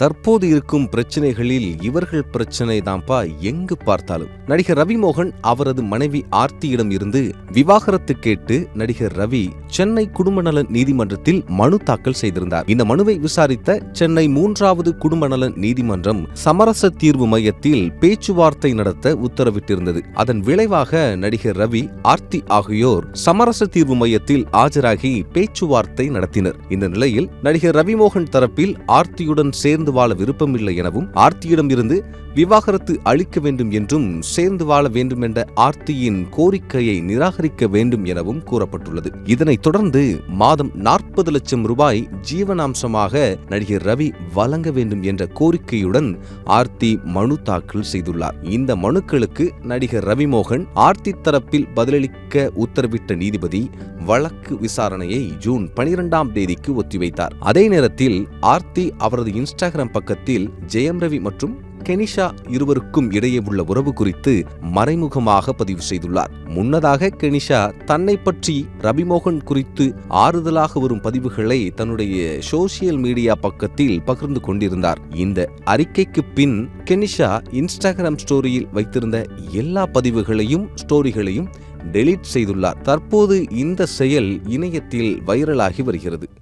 தற்போது இருக்கும் பிரச்சனைகளில் இவர்கள் பிரச்சனை தான்ப்பா எங்கு பார்த்தாலும். நடிகர் ரவி மோகன் அவரது மனைவி ஆர்த்தியிடம் இருந்து விவாகரத்து கேட்டு நடிகர் ரவி சென்னை குடும்ப நல நீதிமன்றத்தில் மனு தாக்கல் செய்திருந்தார். இந்த மனுவை விசாரித்த சென்னை 3வது குடும்ப நல நீதிமன்றம் சமரச தீர்வு மையத்தில் பேச்சுவார்த்தை நடத்த உத்தரவிட்டிருந்தது. அதன் விளைவாக நடிகர் ரவி, ஆர்த்தி ஆகியோர் சமரச தீர்வு மையத்தில் ஆஜராகி பேச்சுவார்த்தை நடத்தினர். இந்த நிலையில் நடிகர் ரவி மோகன் தரப்பில் ஆர்த்தியுடன் சேர்ந்து வாழ விருப்பமில்லை எனவும், ஆர்த்தியிடம் இருந்து விவாகரத்து அளிக்க வேண்டும் என்றும், சேர்ந்து வாழ வேண்டும் என்ற ஆர்த்தியின் கோரிக்கையை நிராகரிக்க வேண்டும் எனவும் கூறப்பட்டுள்ளது. இதனைத் தொடர்ந்து மாதம் 40 லட்சம் ரூபாய் ஜீவனாம்சமாக நடிகர் ரவி வழங்க வேண்டும் என்ற கோரிக்கையுடன் ஆர்த்தி மனு தாக்கல் செய்துள்ளார். இந்த மனுக்களுக்கு நடிகர் ரவி மோகன், ஆர்த்தி தரப்பில் பதிலளிக்க உத்தரவிட்ட நீதிபதி வழக்கு விசாரணையை ஜூன் 12ஆம் தேதிக்கு ஒத்திவைத்தார். அதே நேரத்தில் ஆர்த்தி அவரது இன்ஸ்டாகிராம் பக்கத்தில் ஜெயம் ரவி மற்றும் கெனிஷா இருவருக்கும் இடையே உள்ள உறவு குறித்து மறைமுகமாக பதிவு செய்துள்ளார். முன்னதாக கெனிஷா தன்னை பற்றி ரவிமோகன் குறித்து ஆறுதலாக வரும் பதிவுகளை தன்னுடைய சோசியல் மீடியா பக்கத்தில் பகிர்ந்து கொண்டிருந்தார். இந்த அறிக்கைக்கு பின் கெனிஷா இன்ஸ்டாகிராம் ஸ்டோரியில் வைத்திருந்த எல்லா பதிவுகளையும் ஸ்டோரிகளையும் டெலீட் செய்துள்ளார். தற்போது இந்த செயல் இணையத்தில் வைரலாகி வருகிறது.